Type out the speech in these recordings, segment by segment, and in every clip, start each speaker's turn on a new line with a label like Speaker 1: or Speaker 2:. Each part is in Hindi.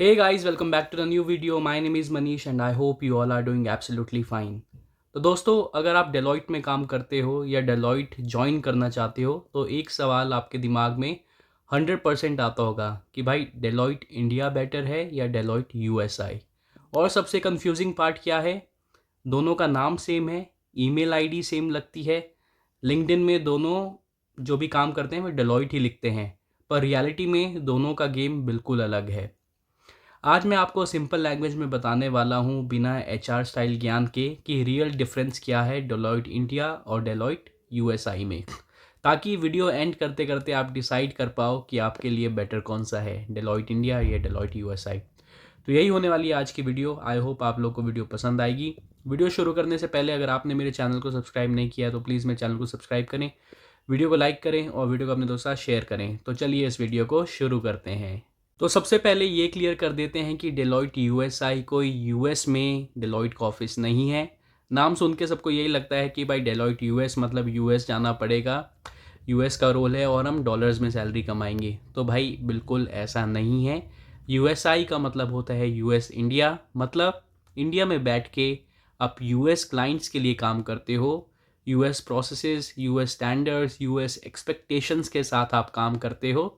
Speaker 1: Hey guys, welcome back to the new video. My name is Manish and I hope you all are doing absolutely fine. तो दोस्तों, अगर आप डेलॉइट में काम करते हो या डेलॉइट ज्वाइन करना चाहते हो तो एक सवाल आपके दिमाग में 100% आता होगा कि भाई डेलॉइट इंडिया बेटर है या डेलॉइट यूएसआई। और सबसे कंफ्यूजिंग पार्ट क्या है, दोनों का नाम सेम है, ईमेल आईडी सेम लगती है, लिंक्डइन में दोनों जो भी काम करते हैं वो डेलॉइट ही लिखते हैं, पर रियलिटी में दोनों का गेम बिल्कुल अलग है। आज मैं आपको सिंपल लैंग्वेज में बताने वाला हूँ बिना एचआर स्टाइल ज्ञान के कि रियल डिफरेंस क्या है डेलॉइट इंडिया और डेलॉइट यूएसआई में, ताकि वीडियो एंड करते करते आप डिसाइड कर पाओ कि आपके लिए बेटर कौन सा है, डेलॉइट इंडिया या डेलॉइट यूएसआई। तो यही होने वाली है आज की वीडियो। आई होप आप लोग को वीडियो पसंद आएगी। वीडियो शुरू करने से पहले अगर आपने मेरे चैनल को सब्सक्राइब नहीं किया तो प्लीज़ मेरे चैनल को सब्सक्राइब करें, वीडियो को लाइक करें और वीडियो को अपने दोस्तों के साथ शेयर करें। तो चलिए इस वीडियो को शुरू करते हैं। तो सबसे पहले ये क्लियर कर देते हैं कि डेलॉइट यूएसआई कोई यूएस में डेलॉइट का ऑफिस नहीं है। नाम सुन के सबको यही लगता है कि भाई डेलॉइट यूएस मतलब यूएस जाना पड़ेगा, यूएस का रोल है और हम डॉलर्स में सैलरी कमाएंगे। तो भाई बिल्कुल ऐसा नहीं है। यूएसआई का मतलब होता है यूएस इंडिया, मतलब इंडिया में बैठ के आप यूएस क्लाइंट्स के लिए काम करते हो। US processes, US standards, US expectations के साथ आप काम करते हो।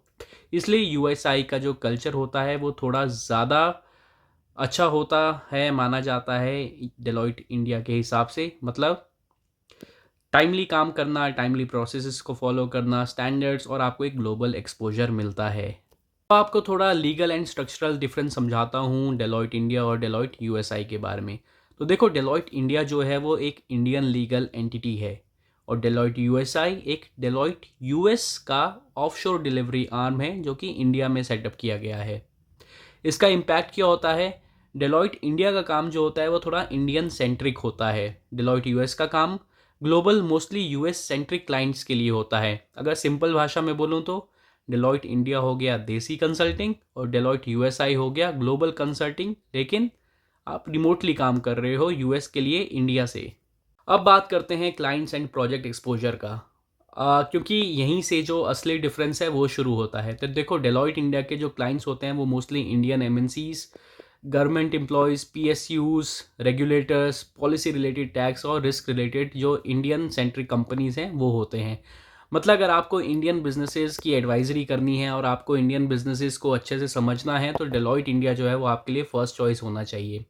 Speaker 1: इसलिए यूएसआई का जो कल्चर होता है वो थोड़ा ज़्यादा अच्छा होता है माना जाता है डेलॉइट इंडिया के हिसाब से। मतलब टाइमली काम करना, टाइमली प्रोसेसेस को फॉलो करना, स्टैंडर्ड्स, और आपको एक ग्लोबल एक्सपोजर मिलता है। तो आपको थोड़ा लीगल एंड स्ट्रक्चरल डिफरेंस समझाता हूँ डेलॉइट इंडिया और डेलॉइट यूएसआई के बारे में। तो देखो, डेलॉइट इंडिया जो है वो एक इंडियन लीगल एंटिटी है और डेलॉइट यूएसआई एक डेलॉइट यूएस का ऑफशोर डिलीवरी आर्म है जो कि इंडिया में सेटअप किया गया है। इसका इम्पैक्ट क्या होता है, डेलॉइट इंडिया का काम जो होता है वो थोड़ा इंडियन सेंट्रिक होता है। डेलॉइट यूएस का काम global mostly US centric clients के लिए होता है। अगर सिंपल भाषा में बोलूँ तो डेलॉइट इंडिया हो गया देसी कंसल्टिंग और डेलॉइट यूएसआई हो गया ग्लोबल कंसल्टिंग, लेकिन आप रिमोटली काम कर रहे हो यूएस के लिए इंडिया से। अब बात करते हैं क्लाइंट्स एंड प्रोजेक्ट एक्सपोजर का, क्योंकि यहीं से जो असली डिफरेंस है वो शुरू होता है। तो देखो, डेलॉइट इंडिया के जो क्लाइंट्स होते हैं वो mostly Indian MNCs, government employees, PSUs, regulators, policy related tax और रिस्क रिलेटेड जो इंडियन सेंट्रिक कंपनीज़ हैं वो होते हैं। मतलब अगर आपको इंडियन बिजनेसेस की एडवाइजरी करनी है और आपको इंडियन बिजनेसेस को अच्छे से समझना है तो डेलॉइट इंडिया जो है वो आपके लिए फर्स्ट चॉइस होना चाहिए।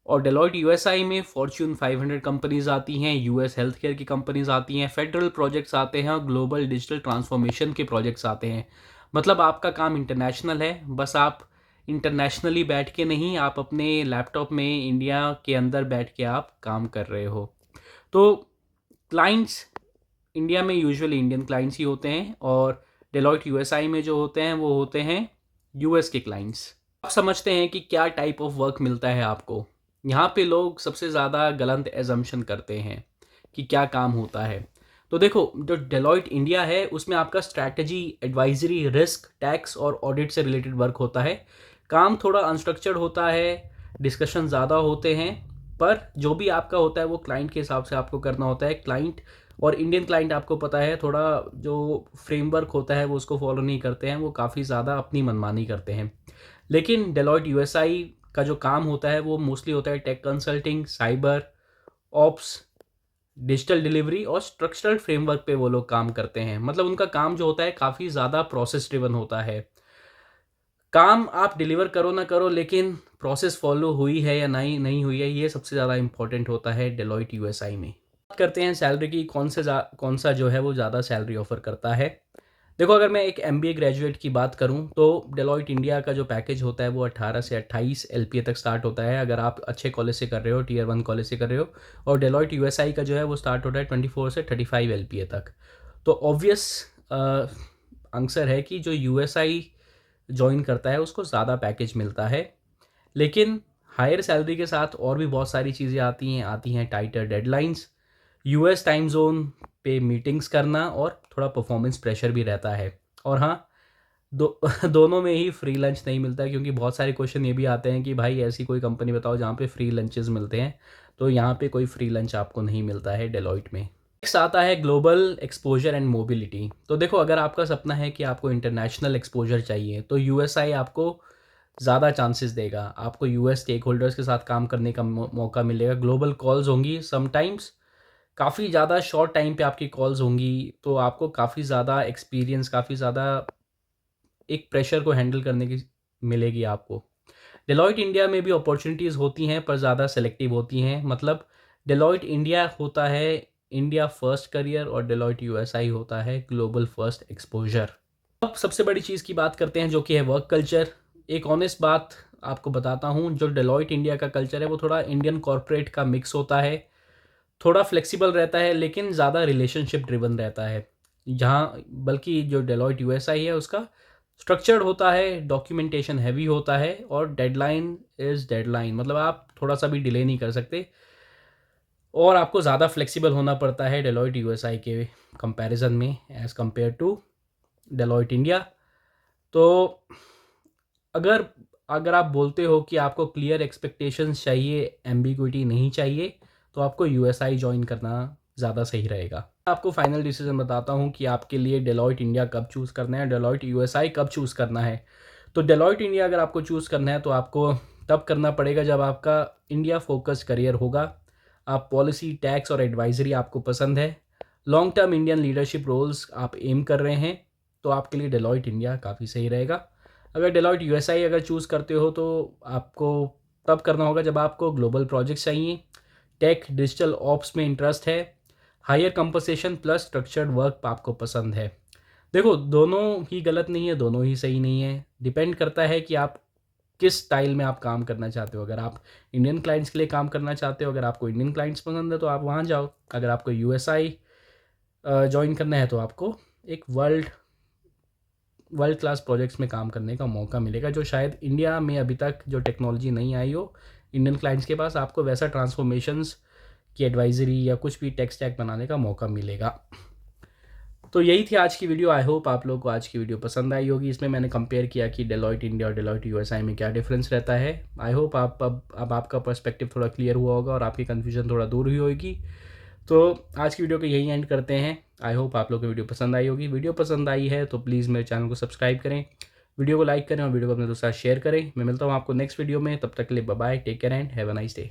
Speaker 1: और डेलॉइट यूएसआई में फॉर्च्यून 500 कंपनीज आती हैं, यूएस हेल्थ केयर की कंपनीज आती हैं, फेडरल प्रोजेक्ट्स आते हैं और ग्लोबल डिजिटल ट्रांसफॉर्मेशन के प्रोजेक्ट्स आते हैं। मतलब आपका काम इंटरनेशनल है, बस आप इंटरनेशनली बैठ के नहीं, आप अपने लैपटॉप में इंडिया के अंदर बैठ के आप काम कर रहे हो। तो क्लाइंट्स इंडिया में यूजुअली इंडियन क्लाइंट्स ही होते हैं और डेलॉइट यूएसआई में जो होते हैं वो होते हैं यूएस के क्लाइंट्स। आप समझते हैं कि क्या टाइप ऑफ वर्क मिलता है आपको। यहाँ पे लोग सबसे ज़्यादा गलत एजम्पशन करते हैं कि क्या काम होता है। तो देखो, जो डेलॉइट इंडिया है उसमें आपका स्ट्रैटेजी, एडवाइजरी, रिस्क, टैक्स और ऑडिट से रिलेटेड वर्क होता है। काम थोड़ा अनस्ट्रक्चर्ड होता है, डिस्कशन ज़्यादा होते हैं, पर जो भी आपका होता है वो क्लाइंट के हिसाब से आपको करना होता है। क्लाइंट और इंडियन क्लाइंट आपको पता है थोड़ा जो फ्रेमवर्क होता है वो उसको फॉलो नहीं करते हैं, वो काफ़ी ज़्यादा अपनी मनमानी करते हैं। लेकिन डेलॉइट यूएसआई का जो काम होता है वो मोस्टली होता है tech consulting, cyber, ops, digital delivery और स्ट्रक्चरल फ्रेमवर्क पे वो लोग काम करते हैं। मतलब उनका काम जो होता है काफ़ी ज़्यादा प्रोसेस ड्रिवन होता है। काम आप डिलीवर करो ना करो, लेकिन प्रोसेस फॉलो हुई है या नहीं नहीं हुई है, ये सबसे ज़्यादा इंपॉर्टेंट होता है डेलॉइट यूएसआई में। बात करते हैं सैलरी की, कौन सा जो है वो ज़्यादा सैलरी ऑफर करता है। देखो, अगर मैं एक एमबीए ग्रेजुएट की बात करूं तो डेलॉइट इंडिया का जो पैकेज होता है वो 18 से 28 एलपीए तक स्टार्ट होता है अगर आप अच्छे कॉलेज से कर रहे हो, टीयर 1 कॉलेज से कर रहे हो। और डेलॉइट यूएसआई का जो है वो स्टार्ट होता है 24 से 35 एलपीए तक। तो ऑब्वियस आंसर है कि जो यूएसआई ज्वाइन करता है उसको ज़्यादा पैकेज मिलता है। लेकिन हायर सैलरी के साथ और भी बहुत सारी चीज़ें आती हैं टाइटर डेडलाइंस, यूएस टाइम जोन पे मीटिंग्स करना और थोड़ा परफॉर्मेंस प्रेशर भी रहता है। और हाँ, दोनों में ही फ्री लंच नहीं मिलता है, क्योंकि बहुत सारे क्वेश्चन ये भी आते हैं कि भाई ऐसी कोई कंपनी बताओ जहाँ पे फ्री लंचेस मिलते हैं। तो यहाँ पे कोई फ्री लंच आपको नहीं मिलता है डेलॉइट में। नेक्स्ट आता है ग्लोबल एक्सपोजर एंड मोबिलिटी। तो देखो, अगर आपका सपना है कि आपको इंटरनेशनल एक्सपोजर चाहिए तो यूएसआई आपको ज़्यादा चांसेस देगा। आपको यूएस स्टेक होल्डर्स के साथ काम करने का मौका मिलेगा। ग्लोबल कॉल्स होंगी, समटाइम्स काफ़ी ज़्यादा शॉर्ट टाइम पे आपकी कॉल्स होंगी, तो आपको काफ़ी ज़्यादा एक्सपीरियंस, काफ़ी ज़्यादा एक प्रेशर को हैंडल करने की मिलेगी आपको। डेलॉयट इंडिया में भी अपॉर्चुनिटीज़ होती हैं, पर ज़्यादा सेलेक्टिव होती हैं। मतलब डेलॉयट इंडिया होता है इंडिया फर्स्ट करियर, और डेलॉयट यूएसआई होता है ग्लोबल फर्स्ट एक्सपोजर। अब सबसे बड़ी चीज़ की बात करते हैं, जो कि है वर्क कल्चर। एक ऑनेस्ट बात आपको बताता हूँ, जो डेलॉयट इंडिया का कल्चर है वो थोड़ा इंडियन कॉर्पोरेट का मिक्स होता है। थोड़ा फ्लेक्सिबल रहता है, लेकिन ज़्यादा रिलेशनशिप ड्रिवन रहता है। जहाँ बल्कि जो डेलॉयट यूएसआई है उसका स्ट्रक्चर्ड होता है, डॉक्यूमेंटेशन हैवी होता है, और डेडलाइन इज़ डेडलाइन, मतलब आप थोड़ा सा भी डिले नहीं कर सकते। और आपको ज़्यादा फ्लेक्सिबल होना पड़ता है डेलॉयट यूएसआई के कंपैरिजन में, as compare to Deloitte India. तो अगर अगर आप बोलते हो कि आपको क्लियर एक्सपेक्टेशंस चाहिए, एम्बिग्विटी नहीं चाहिए, तो आपको यूएसआई ज्वाइन करना ज़्यादा सही रहेगा। आपको फाइनल डिसीजन बताता हूँ कि आपके लिए डेलॉयट इंडिया कब चूज़ करना है, डेलॉयट यूएसआई कब चूज़ करना है। तो डेलॉयट इंडिया अगर आपको चूज़ करना है तो आपको तब करना पड़ेगा जब आपका इंडिया फोकस करियर होगा, आप पॉलिसी, टैक्स और एडवाइजरी आपको पसंद है, long term Indian leadership roles आप एम कर रहे हैं, तो आपके लिए डेलॉयट इंडिया काफ़ी सही रहेगा। अगर डेलॉयट यूएसआई अगर चूज़ करते हो तो आपको तब करना होगा जब आपको ग्लोबल प्रोजेक्ट्स चाहिए, टेक डिजिटल ऑप्स में इंटरेस्ट है, higher compensation plus structured work आपको पसंद है। देखो, दोनों ही गलत नहीं है, दोनों ही सही नहीं है। डिपेंड करता है कि आप किस स्टाइल में आप काम करना चाहते हो। अगर आप इंडियन क्लाइंट्स के लिए काम करना चाहते हो, अगर आपको इंडियन क्लाइंट्स पसंद है तो आप वहाँ जाओ। अगर आपको यूएसआई ज्वाइन करना है तो आपको एक वर्ल्ड क्लास प्रोजेक्ट्स में काम करने का मौका मिलेगा, जो शायद इंडिया में अभी तक जो टेक्नोलॉजी नहीं आई हो इंडियन क्लाइंट्स के पास, आपको वैसा ट्रांसफॉर्मेशंस की एडवाइजरी या कुछ भी टेक स्टैक बनाने का मौका मिलेगा। तो यही थी आज की वीडियो। आई होप आप लोगों को आज की वीडियो पसंद आई होगी। इसमें मैंने कंपेयर किया कि डेलॉयट इंडिया और डेलॉयट यूएसआई में क्या डिफरेंस रहता है। आई होप अब आपका पर्सपेक्टिव थोड़ा क्लियर हुआ होगा और आपकी कन्फ्यूजन थोड़ा दूर हुई होगी। तो आज की वीडियो को यहीं एंड करते हैं। आई होप आप लोगों को वीडियो पसंद आई होगी। वीडियो पसंद आई है तो प्लीज़ मेरे चैनल को सब्सक्राइब करें, वीडियो को लाइक करें और वीडियो को अपने दोस्तों के साथ शेयर करें। मैं मिलता हूँ आपको नेक्स्ट वीडियो में, तब तक के लिए bye bye, take care and have a nice day.